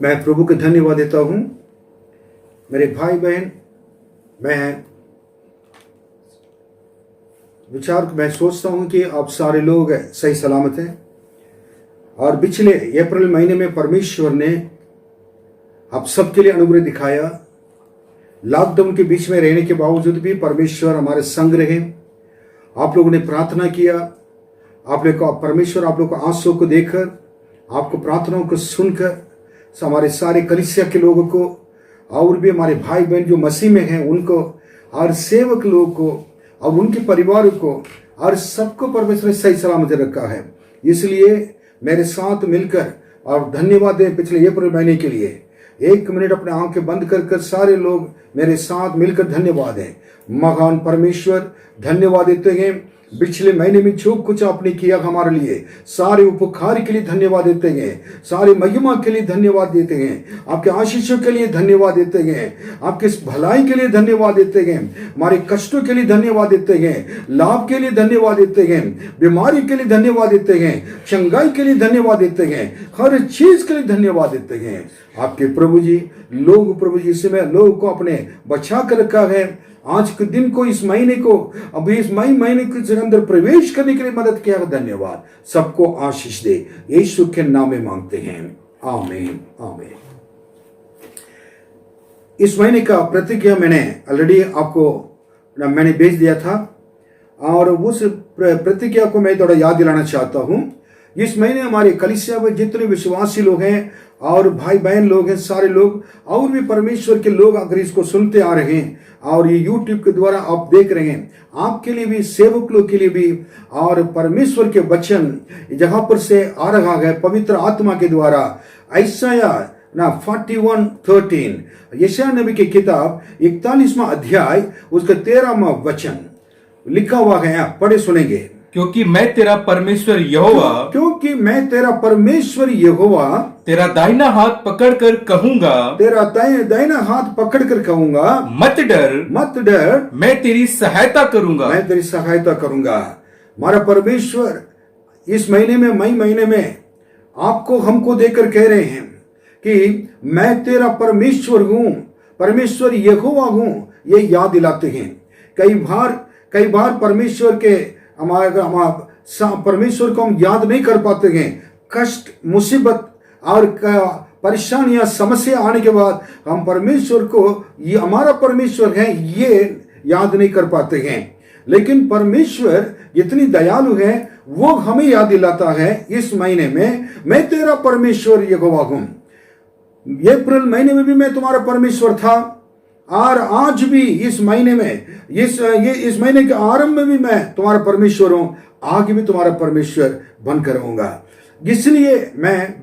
मैं प्रभु को धन्यवाद देता हूँ। मेरे भाई बहन, मैं सोचता हूँ कि आप सारे लोग सही सलामत हैं। और पिछले अप्रैल महीने में परमेश्वर ने आप सबके लिए अनुग्रह दिखाया। लॉकडाउन के बीच में रहने के बावजूद भी परमेश्वर हमारे संग रहे। आप लोगों ने प्रार्थना किया। परमेश्वर आप लोग को आंसू को देखकर, आपको प्रार्थनाओं को सुनकर हमारे सारे कलीसिया के लोगों को और भी हमारे भाई बहन जो मसीह में हैं उनको और सेवक लोगों को और उनके परिवार को और सबको परमेश्वर ने सही सलामत रखा है। इसलिए मेरे साथ मिलकर और धन्यवाद दें पिछले अप्रैल महीने के लिए। 1 मिनट अपने आंखें बंद कर सारे लोग मेरे साथ मिलकर धन्यवाद दें। महान परमेश्वर, धन्यवाद देते हैं पिछले महीने में जो कुछ आपने किया हमारे लिए, सारे उपकार के लिए धन्यवाद देते हैं, सारे महिमा के लिए धन्यवाद देते हैं, आपके आशीषों के लिए धन्यवाद देते हैं, आपके भलाई के लिए धन्यवाद देते हैं, हमारे कष्टों के लिए धन्यवाद देते हैं, लाभ के लिए धन्यवाद देते हैं, बीमारी के लिए धन्यवाद देते हैं, चंगाई के लिए धन्यवाद देते हैं, हर चीज के लिए धन्यवाद देते हैं। आपके प्रभु जी इसमें लोगों को अपने बचा कर रखा है। आज के दिन को, इस महीने को, अभी इस महीने के अंदर प्रवेश करने के लिए मदद किया। धन्यवाद। सबको आशीष दे, यीशु के नाम में मांगते हैं, आमीन आमीन। इस महीने का प्रतिज्ञा मैंने ऑलरेडी आपको भेज दिया था और उस प्रतिज्ञा को मैं थोड़ा याद दिलाना चाहता हूं। इस महीने हमारे कलीसिया में जितने विश्वासी लोग हैं और भाई बहन लोग हैं, सारे लोग और भी परमेश्वर के लोग अगर इसको सुनते आ रहे हैं और ये YouTube के द्वारा आप देख रहे हैं, आपके लिए भी, सेवक लोग के लिए भी, और परमेश्वर के वचन जहां पर से आ रहा है पवित्र आत्मा के द्वारा। यशायाह 41:13, यशायाह नबी की किताब 41वां अध्याय उसका 13वां वचन लिखा हुआ है। आप पढ़े सुनेंगे। क्योंकि मैं तेरा परमेश्वर यहोवा तेरा दाहिना हाथ पकड़कर कहूंगा, मत डर, मैं तेरी सहायता करूंगा। हमारा परमेश्वर इस महीने में, मई महीने में आपको हमको देकर कह रहे हैं कि मैं तेरा परमेश्वर हूं, परमेश्वर यहोवा हूं। ये याद दिलाते हैं। कई बार परमेश्वर को हम याद नहीं कर पाते हैं। कष्ट, मुसीबत और परेशानियां, समस्या आने के बाद हम परमेश्वर को, ये हमारा परमेश्वर है, ये याद नहीं कर पाते हैं। लेकिन परमेश्वर इतनी दयालु है, वो हमें याद दिलाता है इस महीने में, मैं तेरा परमेश्वर यहोवा हूं। अप्रैल महीने में भी मैं तुम्हारा परमेश्वर था और आज भी इस महीने में, इस महीने के आरंभ में भी मैं तुम्हारा परमेश्वर हूं, आगे भी तुम्हारा परमेश्वर बनकर रहूंगा। इसलिए मैं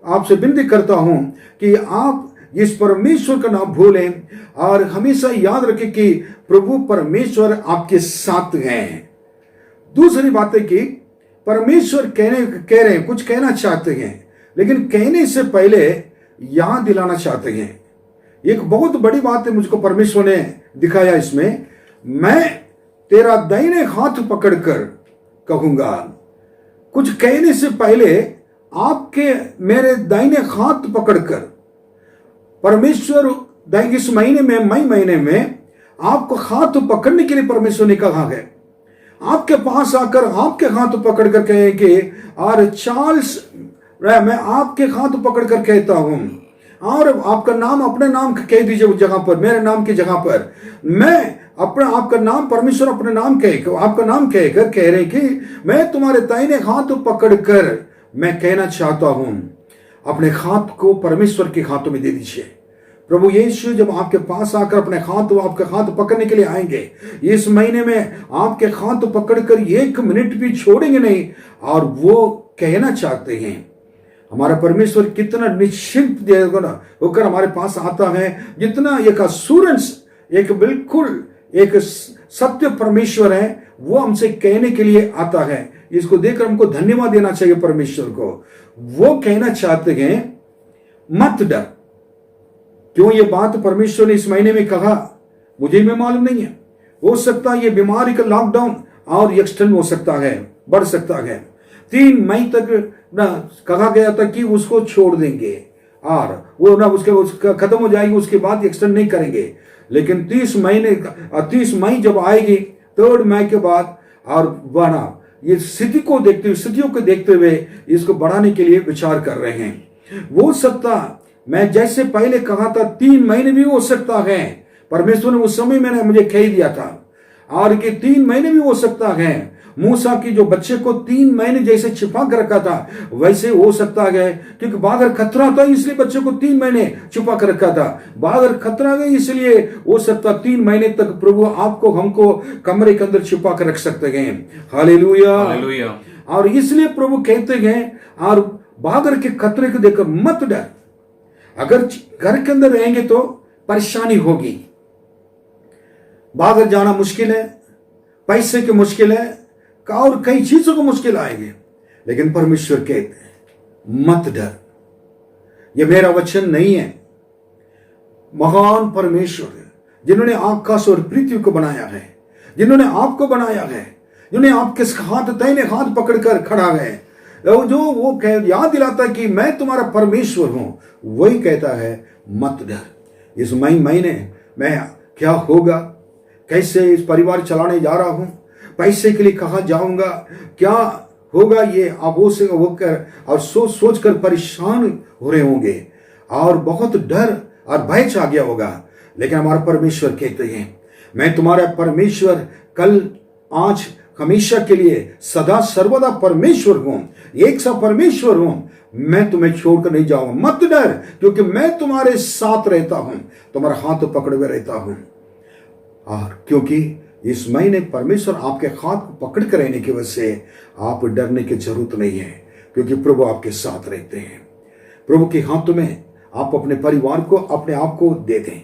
आपसे विनती करता हूं कि आप इस परमेश्वर का नाम भूलें और हमेशा याद रखें कि प्रभु परमेश्वर आपके साथ हैं। दूसरी बात है कि परमेश्वर कह रहे हैं, कुछ कहना चाहते हैं, लेकिन कहने से पहले याद दिलाना चाहते हैं। एक बहुत बड़ी बात है मुझको परमेश्वर ने दिखाया इसमें। मैं तेरा दाहिने हाथ पकड़कर कहूंगा। कुछ कहने से पहले आपके मेरे दाहिने हाथ पकड़कर परमेश्वर इस महीने में, मई महीने में आपको हाथ पकड़ने के लिए परमेश्वर ने कहा है। आपके पास आकर आपके हाथ पकड़कर कहे कि और चार्ल्स, मैं आपके हाथ पकड़कर कहता हूं और आपका नाम, अपने नाम कह दीजिए उस जगह पर, मेरे नाम की जगह पर। मैं आपका नाम, परमेश्वर अपने नाम आपका नाम कहकर कह रहे कि मैं तुम्हारे दाहिने हाथ पकड़कर मैं कहना चाहता हूं। अपने हाथ को परमेश्वर के हाथों में दे दीजिए। प्रभु यीशु जब आपके पास आकर अपने आपके हाथ पकड़ने के लिए आएंगे, इस महीने में आपके हाथ पकड़कर 1 मिनट भी छोड़ेंगे नहीं। और वो कहना चाहते हैं, हमारा परमेश्वर कितना निश्चिंत होकर हमारे पास आता है, जितना एक एश्योरेंस, एक बिल्कुल एक सत्य परमेश्वर है, वो हमसे कहने के लिए आता है। इसको देखकर हमको धन्यवाद देना चाहिए परमेश्वर को। वो कहना चाहते हैं मत डर। क्यों ये बात परमेश्वर ने इस महीने में कहा, मुझे भी मालूम नहीं है। हो सकता है ये बीमारी का लॉकडाउन और एक्सटेंड हो सकता है, बढ़ सकता है। 3 मई तक कहा गया था कि उसको छोड़ देंगे और वो ना उसका खत्म हो जाएगी, उसके बाद एक्सटेंड नहीं करेंगे। लेकिन 30 मई जब आएगी, 3 मई के बाद, और बना ये स्थितियों को देखते हुए इसको बढ़ाने के लिए विचार कर रहे हैं। वो सकता, मैं जैसे पहले कहा था 3 महीने भी हो सकता है, परमेश्वर ने उस समय मैंने मुझे कह दिया था, और कि 3 महीने भी हो सकता है। मूसा की जो बच्चे को 3 महीने जैसे छिपा कर रखा था, वैसे हो सकता है, क्योंकि बाहर खतरा था इसलिए बच्चे को 3 महीने छिपा कर रखा था। बाहर खतरा है इसलिए हो सकता 3 महीने तक प्रभु आपको हमको कमरे के अंदर छिपा कर रख सकते हैं। Hallelujah, hallelujah. और इसलिए प्रभु कहते हैं, और बाहर के खतरे को देखकर मत डर। अगर घर के अंदर रहेंगे तो परेशानी होगी, बाहर जाना मुश्किल है, पैसे की मुश्किल है, और कई चीजों को मुश्किल आएंगे, लेकिन परमेश्वर कहते हैं मत डर। ये मेरा वचन नहीं है, महान परमेश्वर है जिन्होंने आकाश और पृथ्वी को बनाया है, जिन्होंने आपको बनाया है, जिन्होंने आपके हाथ दाहिने हाथ पकड़कर खड़ा है, जो वो याद दिलाता है कि मैं तुम्हारा परमेश्वर हूं, वही कहता है मत डर। इस महीने मैं क्या होगा, कैसे इस परिवार चलाने जा रहा हूं, पैसे के लिए कहां जाऊंगा, क्या होगा, ये आप वो से होकर और सोच कर परेशान हो रहे होंगे, और बहुत डर और भय छा गया होगा। लेकिन हमारा परमेश्वर कहते हैं मैं तुम्हारा परमेश्वर, कल आज हमेशा के लिए सदा सर्वदा परमेश्वर हूं, एक सा परमेश्वर हूं, मैं तुम्हें छोड़कर नहीं जाऊंगा, मत डर, क्योंकि मैं तुम्हारे साथ रहता हूं, तुम्हारा हाथ पकड़े हुए रहता हूं। और क्योंकि इस महीने परमेश्वर आपके हाथ को पकड़ कर रहने की वजह से आप डरने की जरूरत नहीं है, क्योंकि प्रभु आपके साथ रहते हैं। प्रभु के हाथों में आप अपने परिवार को, अपने आप को दे दें,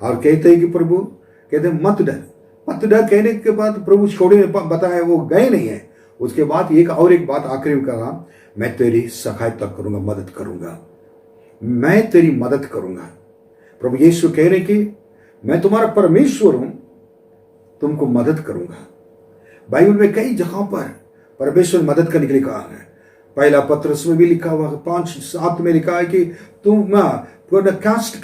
और कहते हैं कि प्रभु कहते हैं मत डर। मत डर कहने के बाद प्रभु छोड़े बताया, वो गए नहीं है। उसके बाद एक बात आखिरी में कहा, मैं तेरी सहायता करूंगा, मदद करूंगा, मैं तेरी मदद करूंगा। प्रभु यीशु कह रहे कि मैं तुम्हारा परमेश्वर हूं, तुमको मदद करूंगा। बाइबल में कई जगहों पर परमेश्वर मदद करने के लिए कहा है। पहला पत्रस में भी लिखा हुआ 5:7 में लिखा है कि तुम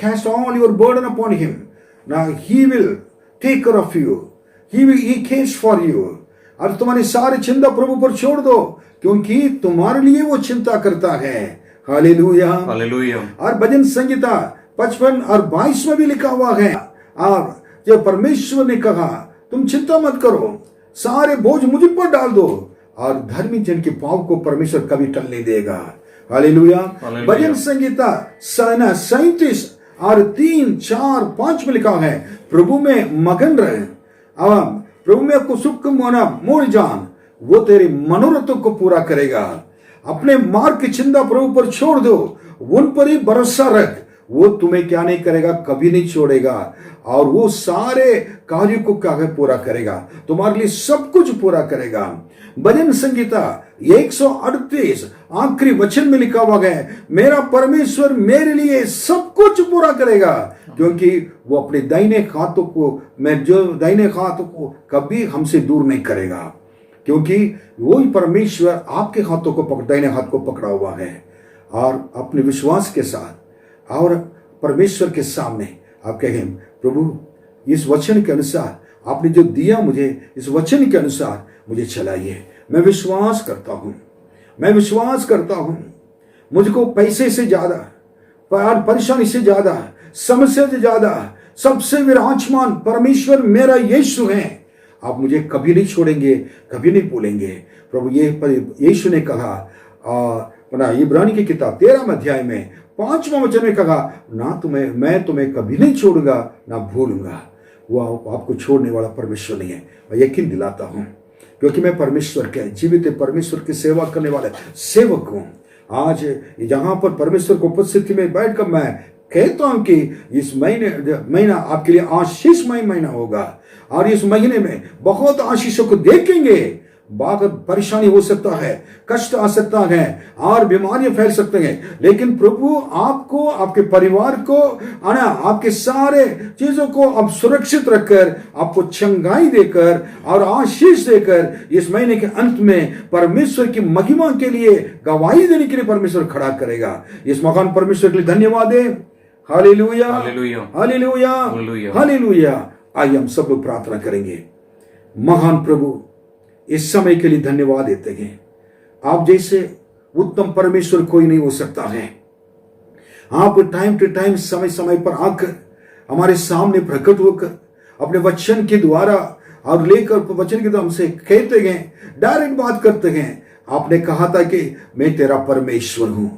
cast all your burden upon him, now he will take care of you, he cares for you। और तुम्हारे सारे चिंता प्रभु पर छोड़ दो, क्योंकि तुम्हारे लिए वो चिंता करता है। Hallelujah, hallelujah. और भजन संहिता 55 और 22 में भी लिखा हुआ है, और जब परमेश्वर ने कहा तुम चिंता मत करो, सारे बोझ मुझ पर डाल दो, और धर्मी जन के पाप को परमेश्वर कभी टल नहीं देगा। हालेलुया। भजन संहिता 37 और 3, 4, 5 में लिखा है, प्रभु में मगन रहे, प्रभु में आपको सुख मोड़ जान, वो तेरे मनोरथों को पूरा करेगा। अपने मार्ग की चिंता प्रभु पर छोड़ दो, उन पर ही भरोसा रख, वो तुम्हें क्या नहीं करेगा, कभी नहीं छोड़ेगा, और वो सारे कार्यों को क्या पूरा करेगा, तुम्हारे लिए सब कुछ पूरा करेगा। भजन संहिता 138 आखिरी वचन में लिखा हुआ है, मेरा परमेश्वर मेरे लिए सब कुछ पूरा करेगा, क्योंकि वो अपने दाहिने हाथों को कभी हमसे दूर नहीं करेगा, क्योंकि वही परमेश्वर आपके हाथों को दाहिने हाथ को पकड़ा हुआ है। और अपने विश्वास के साथ और परमेश्वर के सामने आप कहें, प्रभु इस वचन के अनुसार आपने जो दिया मुझे, इस वचन के अनुसार मुझे चलाइए। मैं विश्वास करता हूं, मुझको पैसे से ज्यादा, परेशानी से ज्यादा, समस्या से ज्यादा सबसे विराजमान परमेश्वर मेरा यीशु है। आप मुझे कभी नहीं छोड़ेंगे, कभी नहीं भूलेंगे। प्रभु यीशु ने कहा इब्रानी की किताब 13 अध्याय में 5वां वचन में कहा, मैं तुम्हें कभी नहीं छोड़ूंगा ना भूलूंगा। वो आपको छोड़ने वाला परमेश्वर नहीं है, मैं यकीन दिलाता हूं, क्योंकि मैं परमेश्वर के जीवित परमेश्वर की सेवा करने वाले सेवक हूं। आज जहां पर परमेश्वर को उपस्थिति में बैठकर मैं कहता हूं कि इस महीना आपके लिए आशीषमय महीना होगा, और इस महीने में बहुत आशीषों को देखेंगे। बहुत परेशानी हो सकता है, कष्ट आ सकता है और बीमारियां फैल सकते हैं, लेकिन प्रभु आपको, आपके परिवार को, आपके सारे चीजों को अब सुरक्षित रखकर, आपको चंगाई देकर और आशीष देकर इस महीने के अंत में परमेश्वर की महिमा के लिए गवाही देने के लिए परमेश्वर खड़ा करेगा। इस महान परमेश्वर के लिए धन्यवाद है। Hallelujah, hallelujah, hallelujah, hallelujah. Hallelujah. आइए हम सब लोग प्रार्थना करेंगे। महान प्रभु, इस समय के लिए धन्यवाद देते हैं। आप जैसे उत्तम परमेश्वर कोई नहीं हो सकता है। आप टाइम टू टाइम, समय समय पर आकर हमारे सामने प्रकट होकर अपने वचन के द्वारा और लेकर वचन के द्वारा हमसे कहते हैं, डायरेक्ट बात करते हैं। आपने कहा था कि मैं तेरा परमेश्वर हूं।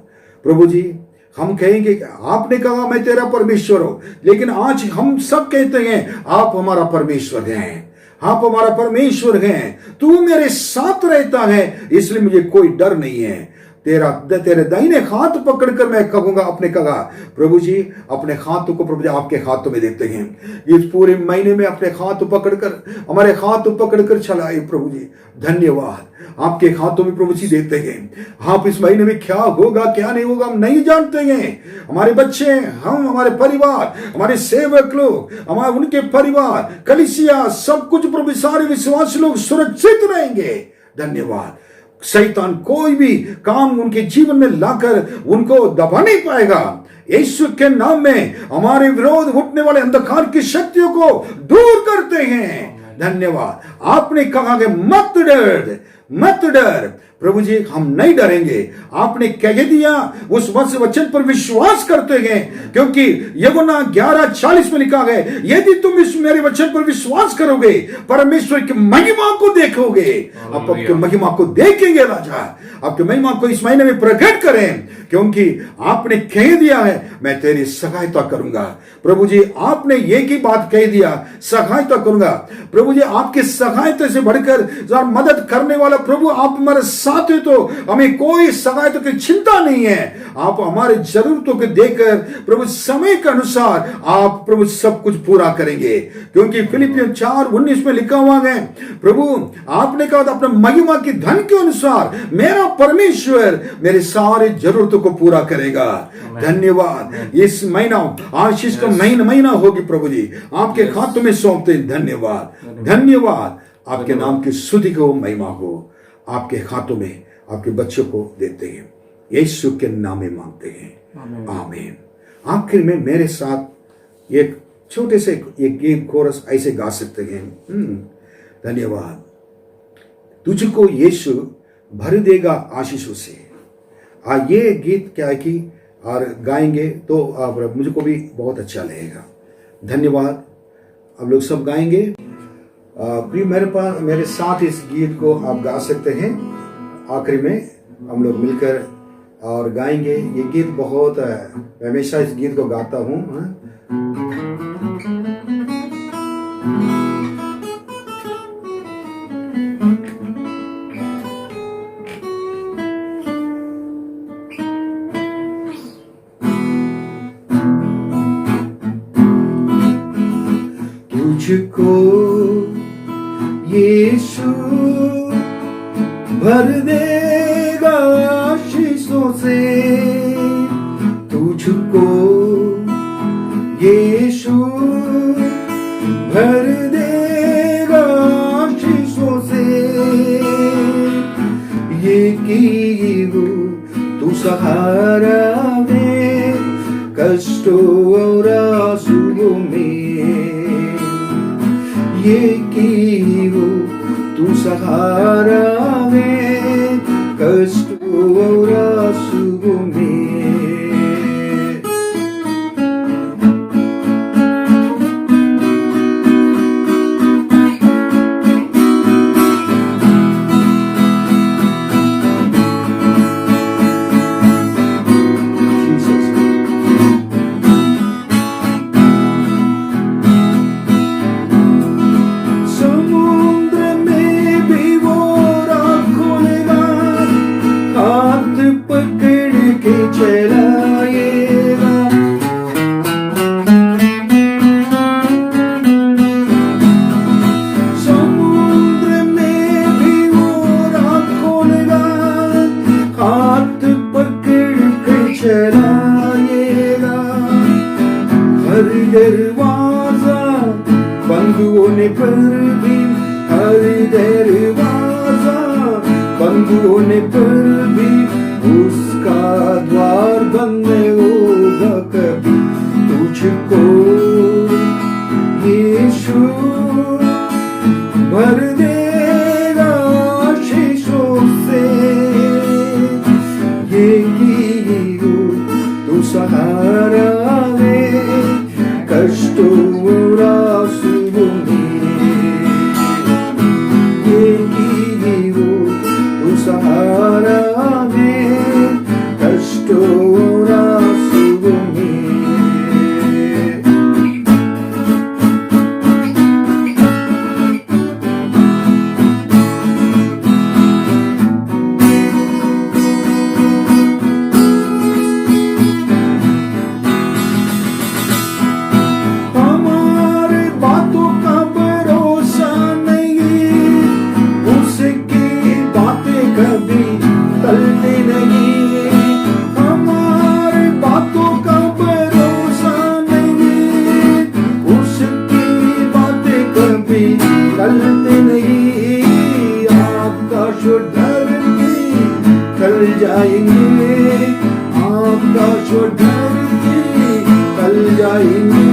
प्रभु जी, हम कहेंगे कि आपने कहा मैं तेरा परमेश्वर हूं, लेकिन आज हम सब कहते हैं आप हमारा परमेश्वर हैं, आप हमारा परमेश्वर हैं, तू मेरे साथ रहता है, इसलिए मुझे कोई डर नहीं है। तेरे दाहिने हाथ पकड़कर मैं कहूंगा, आपने कहा प्रभु जी अपने हाथों को प्रभु जी आपके हाथों में देते हैं। इस पूरे महीने में अपने हाथ पकड़कर, हमारे हाथ पकड़कर चलाए प्रभु जी, धन्यवाद। आपके हाथों में प्रभु जी देते हैं। आप इस महीने में क्या होगा क्या नहीं होगा हम नहीं जानते हैं। हमारे बच्चे, हम, हमारे परिवार, हमारे सेवक लोग, हमारे उनके परिवार, कलीसिया, सब कुछ प्रभु सारे विश्वासी लोग सुरक्षित रहेंगे। धन्यवाद। शैतान कोई भी काम उनके जीवन में लाकर उनको दबा नहीं पाएगा। यीशु के नाम में हमारे विरोध उठने वाले अंधकार की शक्तियों को दूर करते हैं। धन्यवाद। आपने कहा कि मत डर, मत डर। प्रभु जी हम नहीं डरेंगे। आपने कह दिया, उस वचन पर विश्वास करते हैं, क्योंकि यूहन्ना 11:40 में लिखा है, यदि तुम इस मेरे वचन पर विश्वास करोगे परमेश्वर की महिमा को देखोगे। आप आपके महिमा को देखेंगे राजा, आपके महिमा को इस महीने में प्रकट करें, क्योंकि आपने कह दिया है मैं तेरी सहायता करूंगा। प्रभु जी आपने एक ही बात कह दिया, सहायता करूंगा। प्रभु जी आपकी सहायता से बढ़कर मदद करने वाला प्रभु आप हमारे साथ है, तो हमें कोई सहायता की चिंता नहीं है। आप हमारे जरूरतों को देकर प्रभु समय के अनुसार आप प्रभु सब कुछ पूरा करेंगे, क्योंकि फिलिपियन 4:19 में लिखा हुआ है, प्रभु आपने कहा था अपने महिमा की धन के अनुसार मेरा परमेश्वर मेरे सारे जरूरतों को पूरा करेगा। धन्यवाद। इस महीना आशीष का महीना होगी प्रभु जी, आपके हाथों में सौंपते हैं। धन्यवाद, धन्यवाद। आपके नाम की स्तुति को महिमा हो, आपके हाथों में आपके बच्चों को देते हैं, यीशु के नाम में मांगते हैं, आमीन। आखिर में मेरे साथ एक छोटे से एक गीत कोरस ऐसे गा सकते हैं। धन्यवाद। तुझको यीशु भर देगा आशीषों से। ये गीत क्या है कि और गाएंगे तो मुझको भी बहुत अच्छा लगेगा। धन्यवाद। अब लोग सब गाएंगे। प्रिय मेरे साथ इस गीत को आप गा सकते हैं। आखिरी में हम लोग मिलकर और गाएंगे। ये गीत बहुत, मैं हमेशा इस गीत को गाता हूँ। तुझको यीशु भर देगा आशीषों से। तुझको यीशु भर देगा आशीषों से। ये की हो तू सहारा में कष्टों और आंसुओं में। ये की हो तू सहारा में कष्टों और आंसुओं में। दरवाजा बंद होने पर भी, हर दरवाजा बंद होने पर भी उसका द्वार बंद नहीं होगा कभी। तुझको यीशु भर देगा आशीषों से, ये गिरो तू सहारा है कष्टों और आंसुओं में, ये गिरो तू सहारा है कष्टों और आंसुओं में। चलते नहीं आकाश डर के चल जाएंगे, आकाश डर के चल जाएंगे,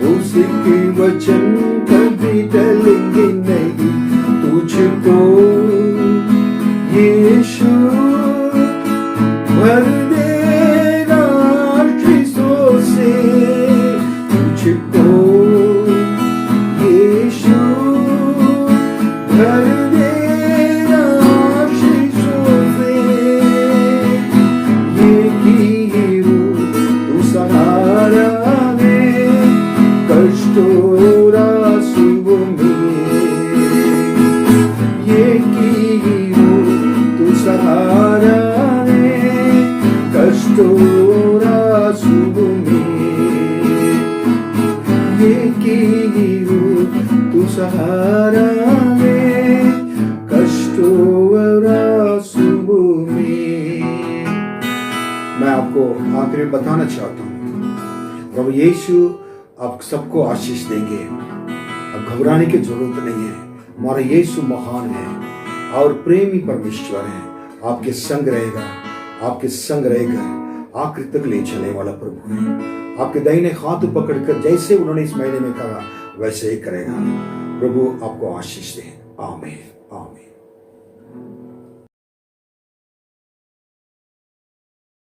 उसके वचन कभी टलेंगे नहीं। तुझको यीशु भर देगा आशीषों से, तुझको यीशु भर देगा आशीषों से, ये गिरो तू सहारा है कष्टों और आंसुओं में, ये गिरो तू सहारा है कष्टों और आंसुओं में, ये गिरो तू सहारा है कष्टों और आंसुओं में। मैं आपको आखिर में बताना चाहता हूँ, प्रभु यीशु आप सबको आशीष देंगे। अब घबराने की जरूरत नहीं है, हमारा यीशु महान है और प्रेमी परमेश्वर है। आपके संग रहेगा, आपके संग रहेगा, आखिर तक ले चलने वाला प्रभु है। आपके दाहिने हाथ पकड़कर जैसे उन्होंने इस महीने में कहा वैसे ही करेगा। प्रभु आपको आशीष दे। आमीन।